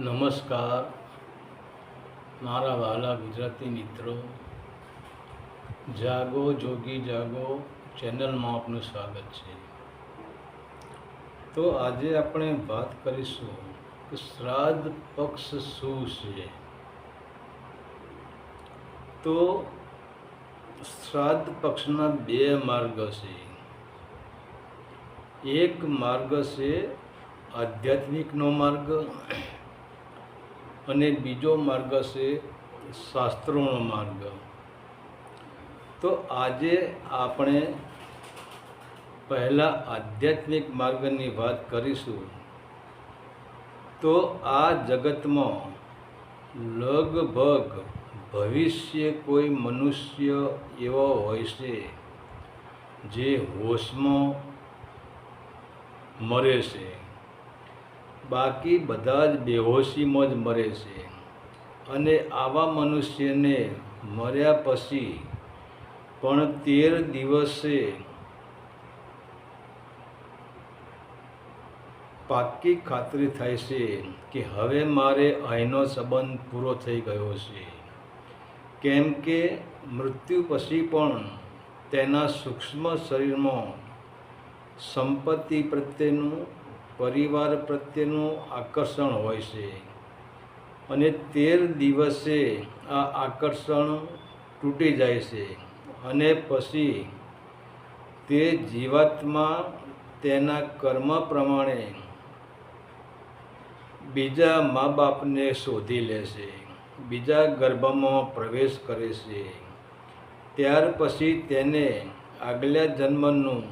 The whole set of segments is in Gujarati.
નમસ્કાર મારા વહાલા ગુજરાતી મિત્રો, જાગો જોગી જાગો ચેનલમાં આપનું સ્વાગત છે। તો આજે આપણે વાત કરીશું કે શ્રાદ્ધ પક્ષ શું છે। તો શ્રાદ્ધ પક્ષના બે માર્ગ છે। એક માર્ગ છે આધ્યાત્મિકનો માર્ગ અને બીજો માર્ગ છે શાસ્ત્રોનો માર્ગ। તો આજે આપણે પહેલા આધ્યાત્મિક માર્ગની વાત કરીશું। તો આ જગતમાં લગભગ ભવિષ્ય કોઈ મનુષ્ય એવો હોય છે જે હોશમાં મરે છે, બાકી બધા જ બેહોશીમાં જ મરે છે। અને આવા મનુષ્યને મર્યા પછી પણ 13 દિવસે પાક્કી ખાતરી થાય છે કે હવે મારે અહીંનો સંબંધ પૂરો થઈ ગયો છે, કેમ કે મૃત્યુ પછી પણ તેના સૂક્ષ્મ શરીરમાં સંપત્તિ પ્રત્યેનું, પરિવાર પ્રત્યેનું આકર્ષણ હોય છે અને 13 દિવસે આ આકર્ષણ તૂટી જાય છે અને પછી તે જીવાત્મા તેના કર્મ પ્રમાણે બીજા મા બાપને શોધી લે છે, બીજા ગર્ભમાં પ્રવેશ કરે છે। ત્યાર પછી તેને આગલા જન્મનું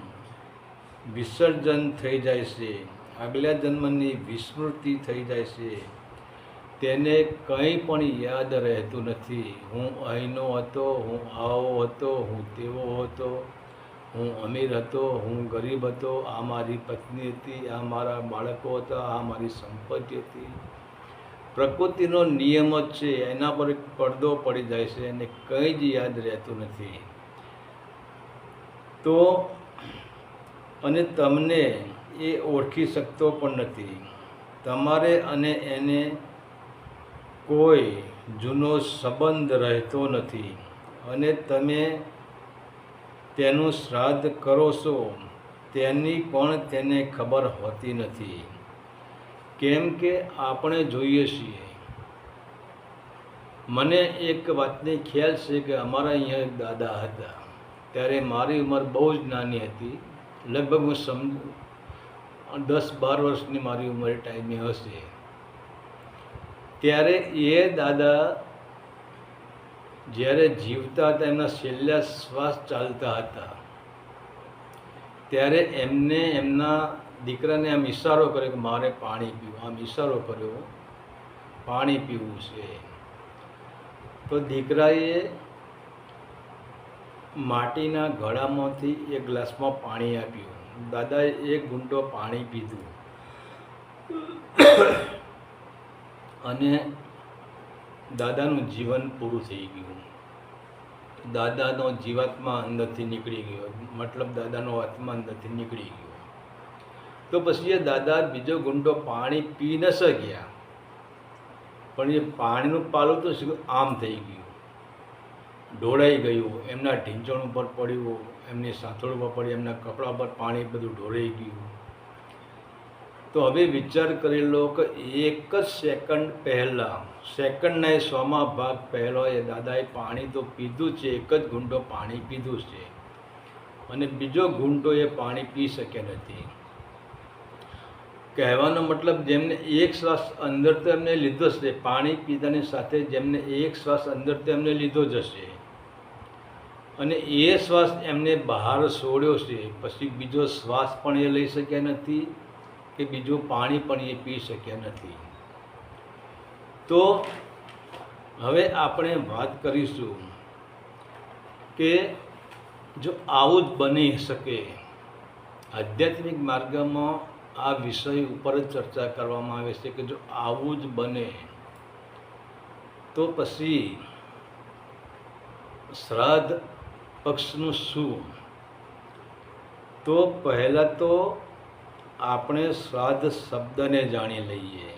વિસર્જન થઈ જાય છે, આગલા જન્મની વિસ્મૃતિ થઈ જાય છે। તેને કંઈ પણ યાદ રહેતું નથી। હું અહીંનો હતો, હું આવો હતો, હું તેવો હતો, હું અમીર હતો, હું ગરીબ હતો, આ મારી પત્ની હતી, આ મારા બાળકો હતા, આ મારી સંપત્તિ હતી। પ્રકૃતિનો નિયમ જ છે, એના પર એક પડદો પડી જાય છે અને કંઈ જ યાદ રહેતું નથી। તો અને તમને એ ઓળખી શકતો પણ નથી। તમારે અને એને કોઈ જૂનો સંબંધ રહેતો નથી અને તમે તેનું શ્રાદ્ધ કરો છો તેની પણ તેને ખબર હોતી નથી। કેમ કે આપણે જોઈએ છીએ, મને એક વાતની ખ્યાલ છે કે અમારા અહીંયા એક દાદા હતા, ત્યારે મારી ઉંમર બહુ જ નાની હતી, લગભગ હું 10-12 વર્ષની મારી ઉંમર ટાઈમે હશે। ત્યારે એ દાદા જ્યારે જીવતા હતા, એમના છેલ્લા શ્વાસ ચાલતા હતા, ત્યારે એમને એમના દીકરાને આમ ઈશારો કર્યો કે મારે પાણી પીવું, આમ ઈશારો કર્યો પાણી પીવું છે। તો દીકરાએ માટીના ઘડામાંથી એક ગ્લાસમાં પાણી આપ્યું, દાદાએ એક ઘૂંટો પાણી પીધું અને દાદાનું જીવન પૂરું થઈ ગયું। દાદાનો જીવાત્મા અંદરથી નીકળી ગયો, મતલબ દાદાનો આત્મા અંદરથી નીકળી ગયો। તો પછી એ દાદા બીજો ઘૂંટો પાણી પી ન શક્યા, પણ એ પાણીનું પાલું તો આમ થઈ ગયું, ઢોળાઈ ગયું, એમના ઢીંચણ ઉપર પડ્યું, એમની સાથળ ઉપર પડી, એમના કપડા પર પાણી બધું ઢોળાઈ ગયું। તો હવે વિચાર કરી લો કે એક જ સેકન્ડ પહેલાં, સેકન્ડના 100મા ભાગ પહેલાં એ દાદાએ પાણી તો પીધું છે, એક જ ઘૂંટો પાણી પીધું છે અને બીજો ઘૂંટો એ પાણી પી શક્યા નથી। કહેવાનો મતલબ, જેમને એક શ્વાસ અંદર તો એમને લીધો છે, પાણી પીધાની સાથે જેમને એક શ્વાસ અંદર તો એમને લીધો જ હશે અને એ શ્વાસ એમને બહાર છોડ્યો છે, પછી બીજો શ્વાસ પણ એ લઈ શક્યા નથી કે બીજું પાણી પણ એ પી શક્યા નથી। તો હવે આપણે વાત કરીશું કે જો આવું જ બની શકે, આધ્યાત્મિક માર્ગમાં આ વિષય ઉપર જ ચર્ચા કરવામાં આવે છે કે જો આવું જ બને તો પછી શ્રાદ્ધ પક્ષનું શું? તો પહેલાં તો આપણે શ્રાદ્ધ શબ્દને જાણી લઈએ।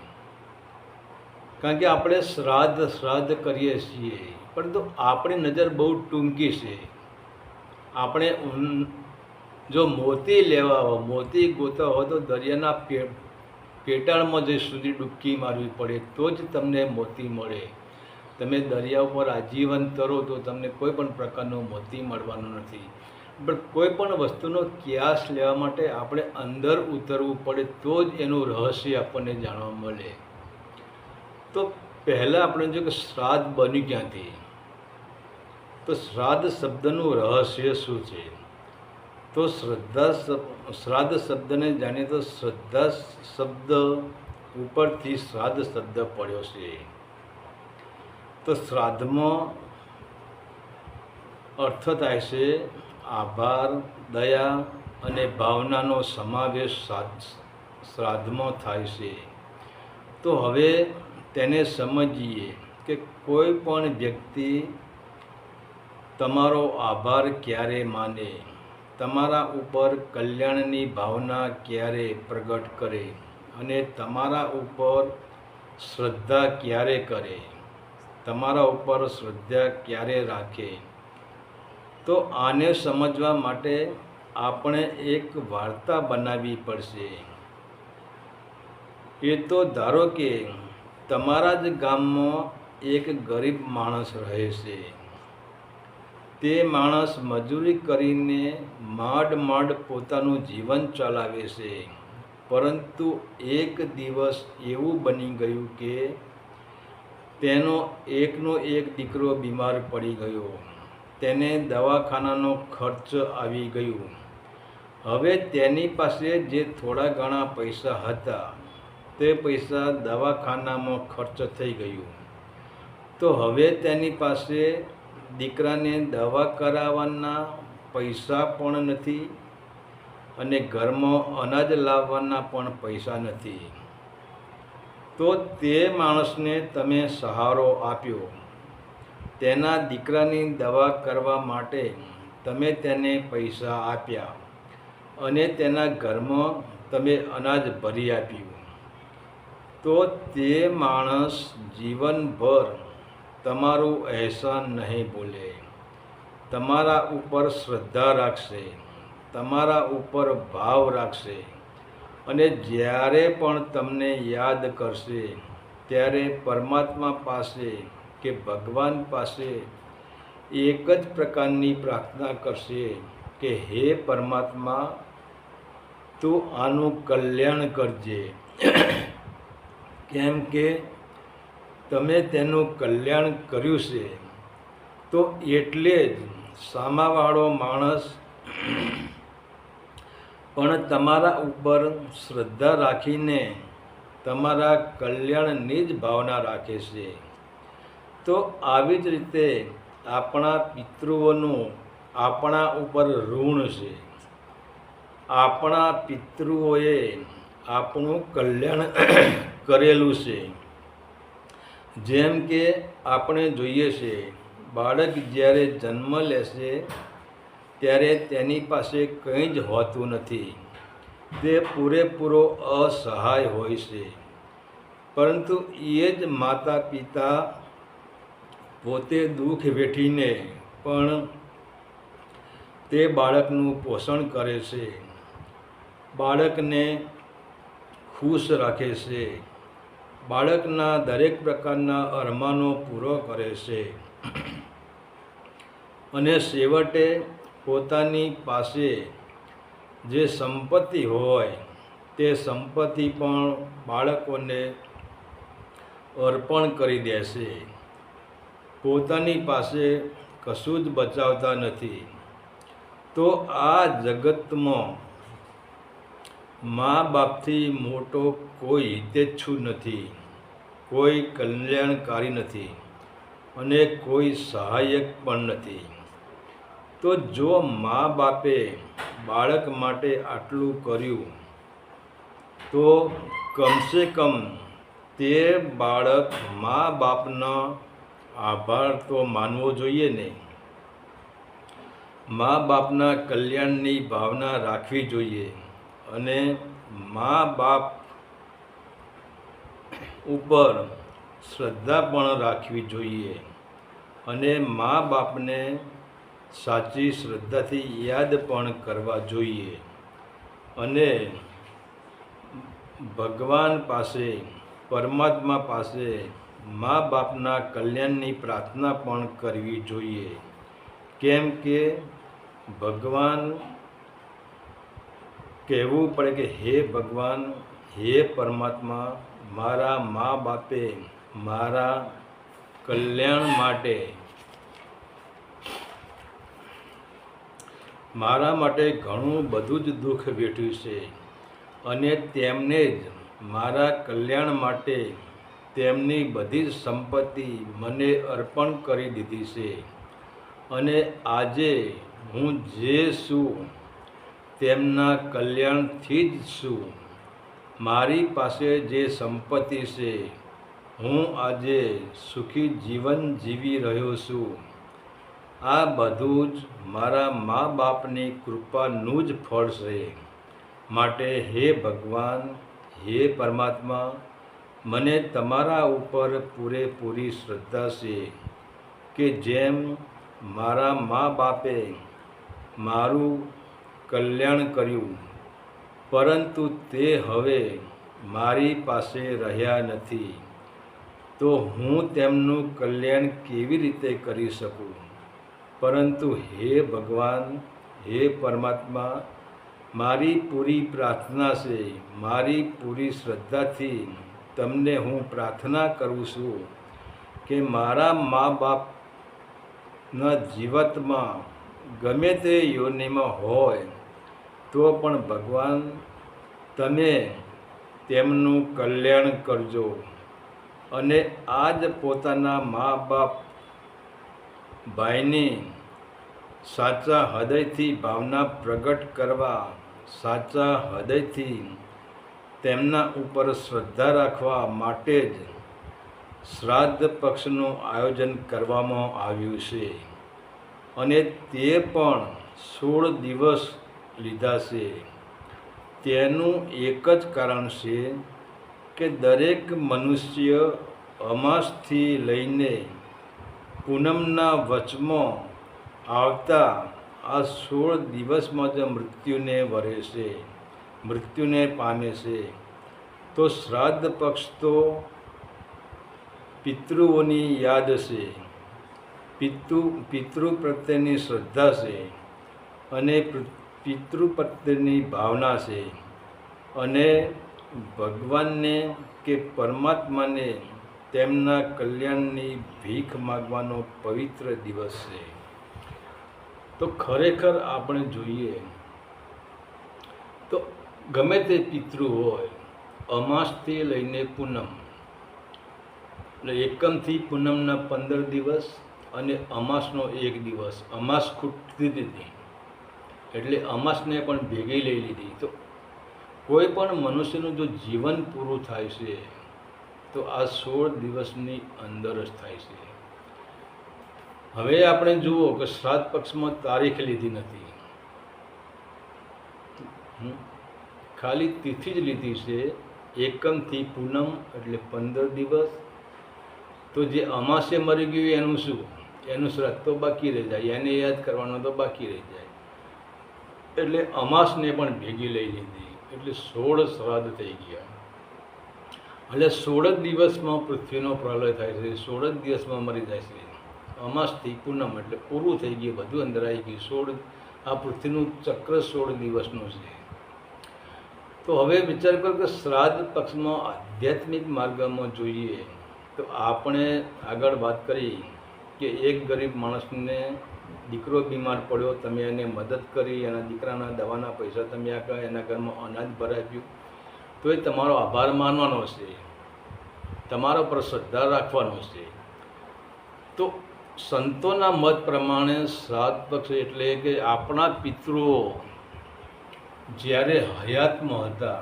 કારણ કે આપણે શ્રાદ્ધ કરીએ છીએ, પરંતુ આપણી નજર બહુ ટૂંકી છે. આપણે જો મોતી લેવા હોય, મોતી ગોતવા હોય તો દરિયાના પેટાળમાં જે સુધી ડૂબકી મારવી પડે તો જ તમને મોતી મળે. તમે દરિયા ઉપર આજીવન તરો તો તમને કોઈ પણ પ્રકારનો મોતી મળવાનો નથી. પણ કોઈ પણ વસ્તુનો ક્યાસ લેવા માટે આપણે અંદર ઉતરવું પડે તો જ એનું રહસ્ય આપણને જાણવા મળે. તો પહેલાં આપણે જો કે શ્રાદ્ધ બન્યું ક્યાંથી, તો શ્રાદ્ધ શબ્દનું રહસ્ય શું છે? તો શ્રાદ્ધ શબ્દને જાણીએ તો શ્રદ્ધા શબ્દ ઉપરથી શ્રાદ્ધ શબ્દ પડ્યો છે. તો શ્રાદ્ધમાં અર્થ થાય છે આભાર, દયા અને ભાવનાનો સમાવેશ શ્રાદ્ધમાં થાય છે. તો હવે તેને સમજીએ કે કોઈ પણ વ્યક્તિ તમારો આભાર ક્યારે માને, તમારા ઉપર કલ્યાણની ભાવના ક્યારે પ્રગટ કરે અને તમારા ઉપર શ્રદ્ધા ક્યારે કરે, તમારા ઉપર શ્રદ્ધા ક્યારે રાખે. તો આને સમજવા માટે આપણે એક વાર્તા બનાવવી પડશે. એ તો ધારો કે તમારા જ ગામમાં એક ગરીબ માણસ રહે છે. તે માણસ મજૂરી કરીને માંડ પોતાનું જીવન ચલાવે છે. પરંતુ એક દિવસ એવું બની ગયું કે તેનો એકનો એક દીકરો બીમાર પડી ગયો. તેને દવાખાનાનો ખર્ચ આવી ગયું. હવે તેની પાસે જે થોડા ઘણા પૈસા હતા તે પૈસા દવાખાનામાં ખર્ચ થઈ ગયું. તો હવે તેની પાસે દીકરાને દવા કરાવવાના પૈસા પણ નથી અને ઘરમાં અનાજ લાવવાના પણ પૈસા નથી. તો તે માણસને તમે સહારો આપ્યો. તેના દીકરાની દવા કરવા માટે તમે તેને પૈસા આપ્યા અને તેના ઘરમાં તમે અનાજ ભરી આપ્યું. તો તે માણસ જીવનભર તમારું અહેસાન નહીં ભૂલે, તમારા ઉપર શ્રદ્ધા રાખશે, તમારા ઉપર ભાવ રાખશે અને જ્યારે પણ તમને યાદ કરશે ત્યારે પરમાત્મા પાસે કે ભગવાન પાસે એક જ પ્રકારની પ્રાર્થના કરશે કે હે પરમાત્મા, તું આનું કલ્યાણ કરજે. કેમ કે તમે તેનું કલ્યાણ કર્યું છે. તો એટલે જ સામાવાળો માણસ પણ તમારા ઉપર શ્રદ્ધા રાખીને તમારા કલ્યાણની જ ભાવના રાખે છે. તો આવી જ રીતે આપણા પિતૃઓનું આપણા ઉપર ઋણ છે. આપણા પિતૃઓએ આપણું કલ્યાણ કરેલું છે. જેમ કે આપણે જોઈએ છે, બાળક જ્યારે જન્મ લેશે ત્યારે તેની પાસે કંઈ જ હોતું નથી. તે પૂરેપૂરો અસહાય હોય છે. પરંતુ એ જ માતા પિતા પોતે દુઃખ વેઠીને પણ તે બાળકનું પોષણ કરે છે, બાળકને ખુશ રાખે છે, બાળકના દરેક પ્રકારના અરમાનો પૂરો કરે છે અને છેવટે પોતાની પાસે જે સંપત્તિ હોય તે સંપત્તિ પણ બાળકોને અર્પણ કરી દે છે. પોતાની પાસે કશું જ બચાવતા નથી. તો આ જગતમાં મા બાપથી મોટો કોઈ હિતેચ્છુ નથી, કોઈ કલ્યાણકારી નથી અને કોઈ સહાયક પણ નથી. તો જો મા બાપે બાળક માટે આટલું કર્યું તો કમસે કમ તે બાળક મા બાપનો આભાર તો માનવો જોઈએ ને. મા બાપના કલ્યાણની ભાવના રાખવી જોઈએ અને મા બાપ ઉપર શ્રદ્ધા પણ રાખવી જોઈએ અને મા બાપને સાચી શ્રદ્ધાથી યાદ પણ કરવા જોઈએ અને ભગવાન પાસે, પરમાત્મા પાસે મા બાપના કલ્યાણની પ્રાર્થના પણ કરવી જોઈએ. કેમ કે ભગવાન કહેવું પડે કે હે ભગવાન, હે પરમાત્મા, મારા મા બાપે મારા કલ્યાણ માટે મારા માટે ઘણું બધું જ દુઃખ વેઠ્યું છે અને તેમને જ મારા કલ્યાણ માટે તેમની બધી જ સંપત્તિ મને અર્પણ કરી દીધી છે અને આજે હું જે છું તેમના કલ્યાણથી જ છું. મારી પાસે જે સંપત્તિ છે, હું આજે સુખી જીવન જીવી રહ્યો છું. આ બધું જ મારા મા બાપની કૃપાનું જ ફળ છે. માટે હે ભગવાન, હે પરમાત્મા, મને તમારા ઉપર પૂરેપૂરી શ્રદ્ધા છે કે જેમ મારા મા બાપે મારું કલ્યાણ કર્યું, પરંતુ તે હવે મારી પાસે રહ્યા નથી, તો હું તેમનું કલ્યાણ કેવી રીતે કરી શકું? પરંતુ હે ભગવાન, હે પરમાત્મા, મારી પૂરી પ્રાર્થના છે, મારી પૂરી શ્રદ્ધાથી તમને હું પ્રાર્થના કરું છું કે મારા મા બાપના જીવનમાં ગમે તે યોનિમાં હોય તો પણ ભગવાન તમે તેમનું કલ્યાણ કરજો અને આજ પોતાના મા બાપ ભાઈની સાચા હૃદયથી ભાવના પ્રગટ કરવા, સાચા હૃદયથી તેમના ઉપર શ્રદ્ધા રાખવા માટે જ શ્રાદ્ધ પક્ષનું આયોજન કરવામાં આવ્યું છે અને તે પણ 16 દિવસ લીધા છે. તેનું એક જ કારણ છે કે દરેક મનુષ્ય અમાસથી લઈને પૂનમના વચમાં આવતા આ 16 દિવસમાં જ મૃત્યુને વરે છે, મૃત્યુને પામે છે. તો શ્રાદ્ધ પક્ષ તો પિતૃઓની યાદ છે, પિતૃ પ્રત્યેની શ્રદ્ધા છે અને પિતૃ પ્રત્યેની ભાવના છે અને ભગવાનને કે પરમાત્માને તેમના કલ્યાણની ભીખ માગવાનો પવિત્ર દિવસ છે. તો ખરેખર આપણે જોઈએ તો ગમે તે પિતૃ હોય, અમાસથી લઈને પૂનમ, એટલે એકમથી પૂનમના 15 દિવસ અને અમાસનો 1 દિવસ, અમાસ ખૂટતી હતી એટલે અમાસને પણ ભેગી લઈ લીધી. તો કોઈ પણ મનુષ્યનું જો જીવન પૂરું થાય છે તો આ 16 દિવસની અંદર જ થાય છે. હવે આપણે જુઓ કે શ્રાદ્ધ પક્ષમાં તારીખ લીધી નથી, ખાલી તિથિ જ લીધી છે. એકમથી પૂનમ એટલે 15 દિવસ. તો જે અમાસે મરી ગયું એનું શું? એનું શ્રાદ્ધ તો બાકી રહી જાય, એને યાદ કરવાનું તો બાકી રહી જાય. એટલે અમાસને પણ ભેગી લઈ લીધી એટલે 16 શ્રાદ્ધ થઈ ગયા. એટલે 16 દિવસમાં પૃથ્વીનો પ્રલય થાય છે, 16 દિવસમાં મરી જાય છે. અમાસથી પૂનમ એટલે પૂરું થઈ ગયું, બધું અંદર આવી ગયું. 16 આ પૃથ્વીનું ચક્ર 16 દિવસનું છે. તો હવે વિચાર કરો કે શ્રાદ્ધ પક્ષમાં આધ્યાત્મિક માર્ગમાં જોઈએ તો આપણે આગળ વાત કરી કે એક ગરીબ માણસને દીકરો બીમાર પડ્યો, તમે એને મદદ કરી, એના દીકરાના દવાના પૈસા તમે આપ્યા, એના ઘરમાં અનાજ ભરાવ્યું, તો એ તમારો આભાર માનવાનો છે, તમારા પર શ્રદ્ધા રાખવાનો છે. તો સંતોના મત પ્રમાણે શ્રાદ્ધ પક્ષ એટલે કે આપણા પિતૃઓ જ્યારે હયાતમાં હતા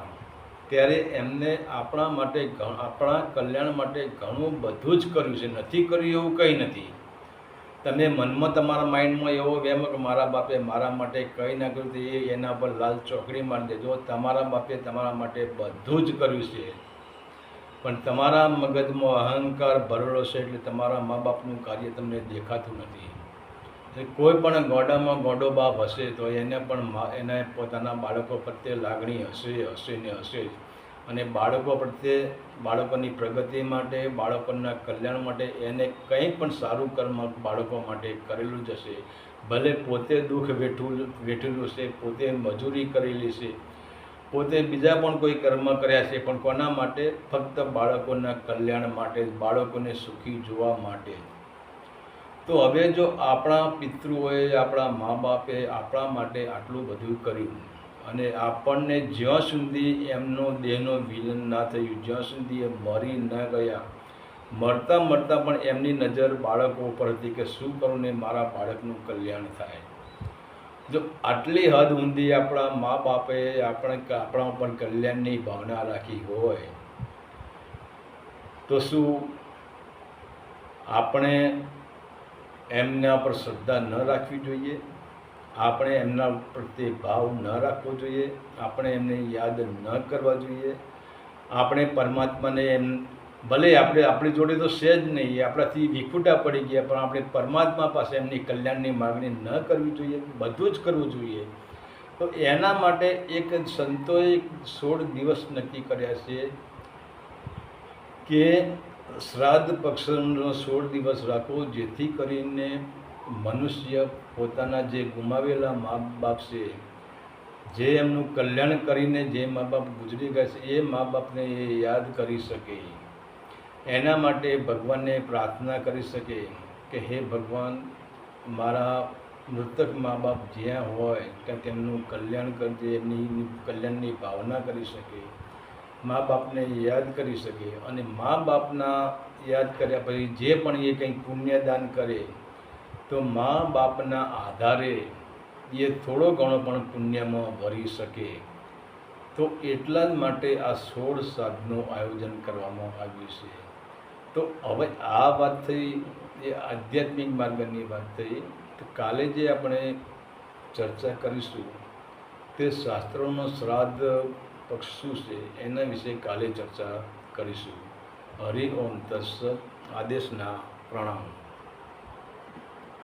ત્યારે એમને આપણા માટે, આપણા કલ્યાણ માટે ઘણું બધું જ કર્યું છે. નથી કર્યું એવું કંઈ નથી. તમે મનમાં તમારા માઇન્ડમાં એવો વહેમ કે મારા બાપે મારા માટે કંઈ ના કર્યું તો એના પર લાલ ચોકડી મારી દેજો. તમારા બાપે તમારા માટે બધું જ કર્યું છે. પણ તમારા મગજમાં અહંકાર ભરેલો છે એટલે તમારા મા બાપનું કાર્ય તમને દેખાતું નથી. કોઈ પણ ગોડામાં ગોડો બાપ હશે તો એને પણ એને પોતાના બાળકો પ્રત્યે લાગણી હશે ને હશે જ. અને બાળકો પ્રત્યે બાળકોની પ્રગતિ માટે, બાળકોના કલ્યાણ માટે એને કંઈ પણ સારું કર્મ બાળકો માટે કરેલું જ હશે. ભલે પોતે દુઃખ વેઠેલું છે, પોતે મજૂરી કરેલી છે, પોતે બીજા પણ કોઈ કર્મ કર્યા છે, પણ કોના માટે? ફક્ત બાળકોના કલ્યાણ માટે, બાળકોને સુખી જોવા માટે. તો હવે જો આપણા પિતૃઓએ, આપણા મા બાપે આપણા માટે આટલું બધું કર્યું અને આપણને જ્યાં સુધી એમનો દેહનો વિલન ના થયું, જ્યાં સુધી એ મરી ન ગયા, મરતા પણ એમની નજર બાળકો ઉપર હતી કે શું કરું ને મારા બાળકનું કલ્યાણ થાય. જો આટલી હદ ઊંધી આપણા મા બાપે આપણા ઉપર કલ્યાણની ભાવના રાખી હોય તો શું આપણે એમના પર શ્રદ્ધા ન રાખવી જોઈએ? આપણે એમના પ્રત્યે ભાવ ન રાખવો જોઈએ? આપણે એમને યાદ ન કરવા જોઈએ? આપણે પરમાત્માને ભલે આપણી જોડે તો છે જ નહીં, આપણાથી વિખૂટા પડી ગયા, પણ આપણે પરમાત્મા પાસે એમની કલ્યાણની માગણી ન કરવી જોઈએ? બધું જ કરવું જોઈએ. તો એના માટે એક સંતોએ 16 દિવસ નક્કી કર્યા છે કે શ્રાદ્ધ પક્ષનો 16 દિવસ રાખો, જેથી કરીને મનુષ્ય પોતાના જે ગુમાવેલા મા બાપ છે, જે એમનું કલ્યાણ કરીને જે મા બાપ ગુજરી ગયા છે, એ મા બાપને એ યાદ કરી શકે. એના માટે ભગવાનને પ્રાર્થના કરી શકે કે હે ભગવાન, મારા મૃતક મા બાપ જ્યાં હોય ત્યાં તેમનું કલ્યાણ કરજે, એમની કલ્યાણની ભાવના કરી શકે, મા બાપને યાદ કરી શકે. અને મા બાપના યાદ કર્યા પછી જે પણ એ કંઈ પુણ્યદાન કરે તો મા બાપના આધારે એ થોડો ઘણો પણ પુણ્યમાં ભરી શકે. તો એટલા જ માટે આ 16 શ્રાદ્ધનું આયોજન કરવામાં આવ્યું છે. તો હવે આ વાત થઈ, એ આધ્યાત્મિક માર્ગની વાત થઈ. તો કાલે જે આપણે ચર્ચા કરીશું તે શાસ્ત્રોનો શ્રાદ્ધ પક્ષ શું છે એના વિશે કાલે ચર્ચા કરીશું. હરિ ઓમ તત્સત. આદેશના પ્રણામ.